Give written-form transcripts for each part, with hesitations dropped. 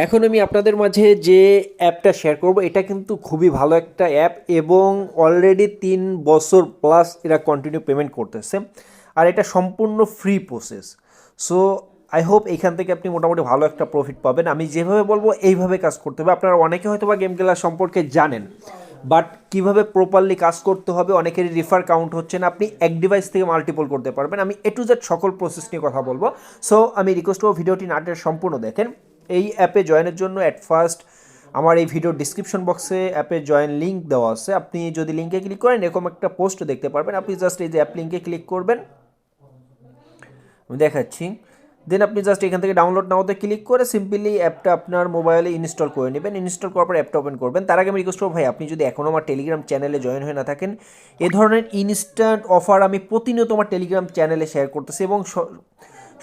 এখন আমি আপনাদের মাঝে যে অ্যাপটা শেয়ার করব এটা কিন্তু খুবই ভালো একটা অ্যাপ এবং অলরেডি 3 বছর প্লাস এরা কন্টিনিউ পেমেন্ট করতেছে আর এটা সম্পূর্ণ free process. So I hope এইখান থেকে আপনি মোটামুটি ভালো একটা প্রফিট পাবেন। আমি যেভাবে বলবো এইভাবে কাজ করতে হবে। আপনারা অনেকে হয়তো বা গেম খেলা সম্পর্কে জানেন, বাট কীভাবে প্রপারলি কাজ করতে হবে অনেকেরই রিফার কাউন্ট হচ্ছে না। আপনি এক ডিভাইস থেকে মাল্টিপল করতে পারবেন। আমি এ টু জেড সকল প্রসেস নিয়ে কথা বলবো। সো আমি রিকোয়েস্ট করবো ভিডিওটি নাটের সম্পূর্ণ দেখেন। এই অ্যাপে জয়েনের জন্য অ্যাট ফার্স্ট আমার এই ভিডিওর ডিসক্রিপশন বক্সে অ্যাপে জয়েন লিঙ্ক দেওয়া আছে। আপনি যদি লিঙ্কে ক্লিক করেন এরকম একটা পোস্ট দেখতে পারবেন। আপনি জাস্ট এই যে অ্যাপ লিঙ্কে ক্লিক করবেন, আমি দেখাচ্ছি। দেন আপনি জাস্ট এখান থেকে ডাউনলোড নাওতে ক্লিক করে সিম্পলি অ্যাপটা আপনার মোবাইলে ইনস্টল করে নেবেন। ইনস্টল করার পর অ্যাপটা ওপেন করবেন। তার আগে আমি রিকোয়েস্ট করবো ভাই, আপনি যদি এখনও আমার টেলিগ্রাম চ্যানেলে জয়েন হয়ে না থাকেন, এ ধরনের ইনস্ট্যান্ট অফার আমি প্রতিনিয়ত আমার টেলিগ্রাম চ্যানেলে শেয়ার করতেছি এবং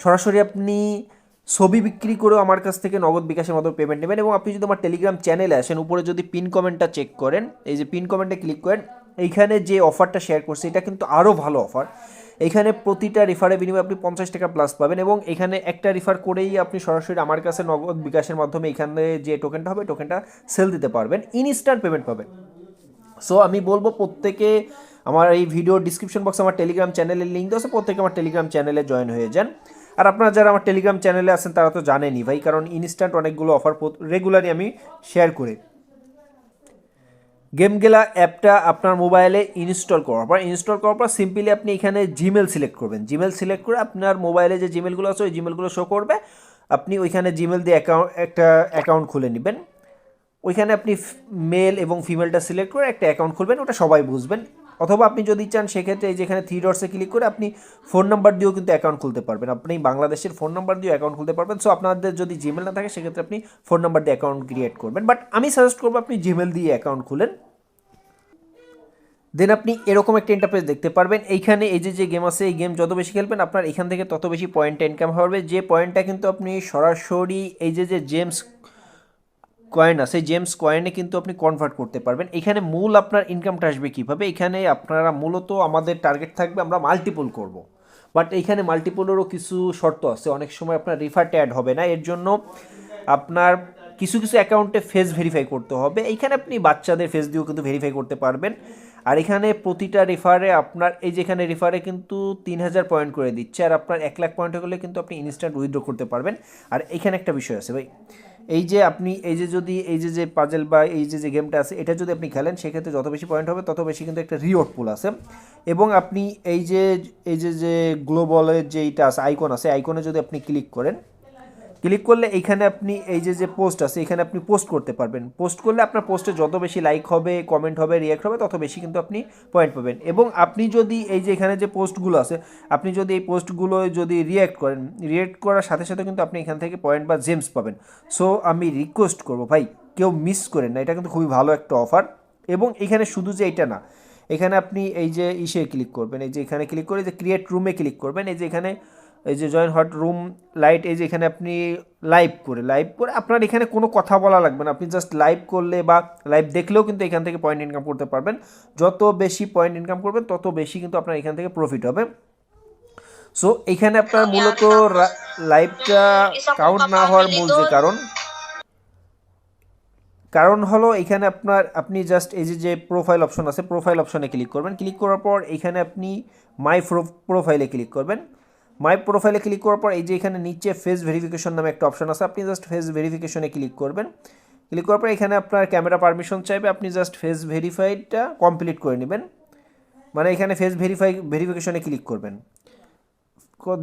সরাসরি আপনি ছবি বিক্রি করেও আমার কাছ থেকে নগদ বিকাশের মতো পেমেন্ট নেবেন। এবং আপনি যদি আমার টেলিগ্রাম চ্যানেলে আসেন, উপরে যদি পিন কমেন্টটা চেক করেন, এই যে পিন কমেন্টে ক্লিক করেন, এইখানে যে অফারটা শেয়ার করছে এটা কিন্তু আরও ভালো অফার। এখানে প্রতিটা রিফারের বিনিময়ে আপনি 50 টাকা প্লাস পাবেন এবং এখানে একটা রিফার করেই আপনি সরাসরি আমার কাছে নগদ বিকাশের মাধ্যমে এখানে যে টোকেনটা হবে টোকেনটা সেল দিতে পারবেন, ইনস্ট্যান্ট পেমেন্ট পাবেন। সো আমি বলবো প্রত্যেকে আমার এই ভিডিওর ডিসক্রিপশন বক্সে আমার টেলিগ্রাম চ্যানেলের লিঙ্ক দেওয়া আছে, প্রত্যেকে আমার টেলিগ্রাম চ্যানেলে জয়েন হয়ে যান। আর আপনারা যারা আমার টেলিগ্রাম চ্যানেলে আছেন তারা তো জানেনই ভাই, কারণ ইনস্ট্যান্ট অনেকগুলো অফার রেগুলারই আমি শেয়ার করি। গেম গেলা অ্যাপটা আপনার মোবাইলে ইনস্টল করার পর সিম্পলি আপনি এখানে জিমেল সিলেক্ট করবেন। জিমেল সিলেক্ট করে আপনার মোবাইলে যে জিমেলগুলো আছে ওই জিমেলগুলো শো করবে। আপনি ওইখানে জিমেল দিয়ে একটা অ্যাকাউন্ট খুলে নেবেন। ওইখানে আপনি মেল এবং ফিমেলটা সিলেক্ট করে একটা অ্যাকাউন্ট খুলবেন, ওটা সবাই বুঝবেন। অথবা আপনি যদি চান সেক্ষেত্রে এই যেখানে 3 ডটসে ক্লিক করে আপনি ফোন নাম্বার দিয়েও কিন্তু অ্যাকাউন্ট খুলতে পারবেন। আপনি বাংলাদেশের ফোন নাম্বার দিয়েও অ্যাকাউন্ট খুলতে পারবেন। সো আপনাদের যদি জিমেল না থাকে সেক্ষেত্রে আপনি ফোন নাম্বার দিয়ে অ্যাকাউন্ট ক্রিয়েট করবেন, বাট আমি সাজেস্ট করবো আপনি জিমেল দিয়ে অ্যাকাউন্ট খুলেন। দেন আপনি এরকম একটা ইন্টারফেস দেখতে পারবেন। এইখানে এই যে গেম আছে, এই গেম যত বেশি খেলবেন আপনার এখান থেকে তত বেশি পয়েন্ট ইনকাম হবে। যে পয়েন্টটা কিন্তু আপনি সরাসরি এই যে জেমস কয়েন আছে, জেমস কয়েনে কিন্তু আপনি কনভার্ট করতে পারবেন। এখানে মূল আপনার ইনকামটা আসবে কীভাবে, এখানে আপনারা মূলত আমাদের টার্গেট থাকবে আমরা মাল্টিপল করব। বাট এইখানে মাল্টিপলেরও কিছু শর্ত আছে। অনেক সময় আপনার রিফারটা অ্যাড হবে না, এর জন্য আপনার কিছু কিছু অ্যাকাউন্টে ফেস ভেরিফাই করতে হবে। এইখানে আপনি বাচ্চাদের ফেস দিয়েও কিন্তু ভেরিফাই করতে পারবেন। আর এখানে প্রতিটা রেফারে আপনার এই যে এখানে রেফারে কিন্তু 3000 পয়েন্ট করে দিচ্ছে, আর আপনার 1 লাখ পয়েন্ট হলে কিন্তু আপনি ইনস্ট্যান্ট উইথড্র করতে পারবেন। আর এখানে একটা বিষয় আছে ভাই, এই যে আপনি এই যে যদি এই যে পাজেল বা এই যে গেমটা আছে এটা যদি আপনি খেলেন সেক্ষেত্রে যত বেশি পয়েন্ট হবে তত বেশি কিন্তু একটা রিওয়ার্ড পুল আছে। এবং আপনি এই যে গ্লোবালের যে এইটা আছে আইকন আছে, আইকনে যদি আপনি ক্লিক করলে এইখানে আপনি এই যে পোস্ট আছে এখানে আপনি পোস্ট করতে পারবেন। পোস্ট করলে আপনার পোস্টে যত বেশি লাইক হবে, কমেন্ট হবে, রিয়াক্ট হবে, তত বেশি কিন্তু আপনি পয়েন্ট পাবেন। এবং আপনি যদি এই যে এখানে যে পোস্টগুলো আছে আপনি যদি এই পোস্টগুলো যদি রিয়াক্ট করেন, রিয়াক্ট করার সাথে সাথে কিন্তু আপনি এখান থেকে পয়েন্ট বা জেমস পাবেন। সো আমি রিকোয়েস্ট করবো ভাই কেউ মিস করেন না, এটা কিন্তু খুবই ভালো একটা অফার। এবং এখানে শুধু যে এটা না, এখানে আপনি এই যে ইসে ক্লিক করবেন, এই যে এখানে ক্লিক করে যে ক্রিয়েট রুমে ক্লিক করবেন। এই যে এখানে এই যে জয়েন হট রুম লাইট, এই যে এখানে আপনি লাইভ করে আপনার এখানে কোনো কথা বলা লাগবে না। আপনি জাস্ট লাইভ করলে বা লাইভ দেখলেও কিন্তু এখান থেকে পয়েন্ট ইনকাম করতে পারবেন। যত বেশি পয়েন্ট ইনকাম করবেন তত বেশি কিন্তু আপনার এখান থেকে প্রফিট হবে। সো এখানে আপনার মূলত লাইভটা কাউন্ট না হওয়ার মূল যে কারণ হলো এখানে আপনি জাস্ট এই যে প্রোফাইল অপশন আছে, প্রোফাইল অপশনে ক্লিক করবেন। ক্লিক করার পর এখানে আপনি মাই প্রোফাইলে ক্লিক করবেন। মাই প্রোফাইলে ক্লিক করার পর এই যে এখানে নিচে ফেস ভেরিফিকেশন নামে একটা অপশন আছে, আপনি জাস্ট ফেস ভেরিফিকেশনে ক্লিক করবেন। ক্লিক করার পর এখানে আপনার ক্যামেরা পারমিশন চাইবে, আপনি জাস্ট ফেস ভেরিফাইডটা কমপ্লিট করে নেবেন। মানে এখানে ফেস ভেরিফিকেশনে ক্লিক করবেন।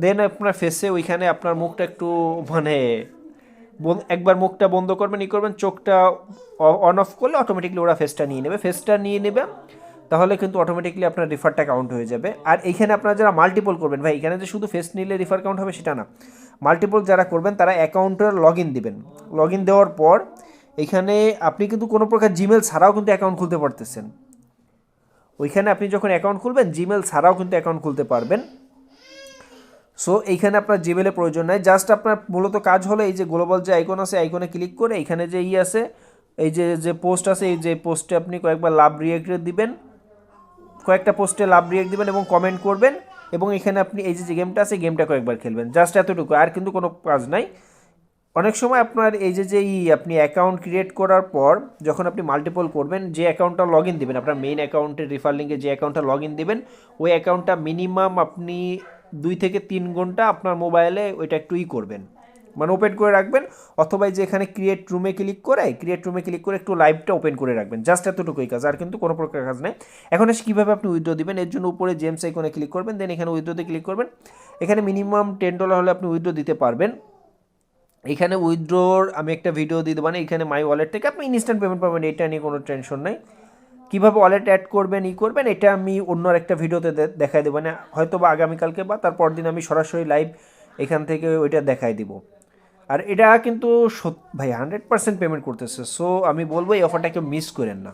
দেন আপনার ফেসে ওইখানে আপনার মুখটা একটু মানে একবার মুখটা বন্ধ করবেন, চোখটা অন অফ করলে অটোমেটিকলি ওরা ফেসটা নিয়ে নেবে। তাহলে কিন্তু অটোমেটিকলি আপনার রিফারটা কাউন্ট হয়ে যাবে। আর এইখানে আপনারা যারা মাল্টিপল করবেন ভাই, এখানে যে শুধু ফেস নিলে রিফার কাউন্ট হবে সেটা না, মাল্টিপল যারা করবেন তারা অ্যাকাউন্টের লগ ইন দিবেন। লগ ইন দেওয়ার পর এখানে আপনি কিন্তু কোনো প্রকার জিমেল ছাড়াও কিন্তু অ্যাকাউন্ট খুলতে পারতেছেন। ওইখানে আপনি যখন অ্যাকাউন্ট খুলবেন জিমেল ছাড়াও কিন্তু অ্যাকাউন্ট খুলতে পারবেন। সো এইখানে আপনার জিমেলের প্রয়োজন নাই, জাস্ট আপনার মূলত কাজ হলো এই যে গ্লোবাল যে আইকন আছে আইকনে ক্লিক করে এখানে যে আছে এই যে পোস্ট আছে, এই যে পোস্টে আপনি কয়েকবার লাভ রিয়েক্ট দিবেন, কয়েকটা পোস্টে লাভ রিয়েক্ট দিবেন এবং কমেন্ট করবেন। এবং এখানে আপনি এই যে গেমটা আছে গেমটা কয়েকবার খেলবেন, জাস্ট এতটুকু, আর কিন্তু কোনো কাজ নাই। অনেক সময় আপনার এই যে আপনি অ্যাকাউন্ট ক্রিয়েট করার পর যখন আপনি মাল্টিপল করবেন, যে অ্যাকাউন্টটা লগ ইন দেবেন আপনার মেইন অ্যাকাউন্টের রিফার লিঙ্কে, যে অ্যাকাউন্টটা লগ ইন দেবেন ওই অ্যাকাউন্টটা মিনিমাম আপনি 2 থেকে 3 ঘন্টা আপনার মোবাইলে ওইটা একটু করবেন, মানে ওপেন করে রাখবেন, অথবা এই যে এখানে ক্রিয়েট রুমে ক্লিক করে একটু লাইভটা ওপেন করে রাখবেন, জাস্ট এতটুকুই কাজ, আর কিন্তু কোনো প্রকার কাজ নেই। এখন এসে কীভাবে আপনি উইথড্র দিবেন, এর জন্য উপরে জেমস আইকনে ক্লিক করবেন, দেন এখানে উইথড্রোতে ক্লিক করবেন। এখানে মিনিমাম $10 হলে আপনি উইথড্র দিতে পারবেন। এখানে উইথড্রোর আমি একটা ভিডিও দিয়ে দেবো, মানে এখানে মাই ওয়ালেট থেকে আপনি ইনস্ট্যান্ট পেমেন্ট পাবেন, এটা নিয়ে কোনো টেনশন নাই। কীভাবে ওয়ালেট অ্যাড করবেন করবেন এটা আমি অন্য একটা ভিডিওতে দেখাই দেবো, মানে হয়তো বা আগামীকালকে বা তারপর দিন আমি সরাসরি লাইভ এখান থেকে ওইটা দেখাই দিব। আর এটা কিন্তু ভাই 100% পেমেন্ট করতেছে, সো আমি বলবো এই অফারটা কেউ মিস করেন না।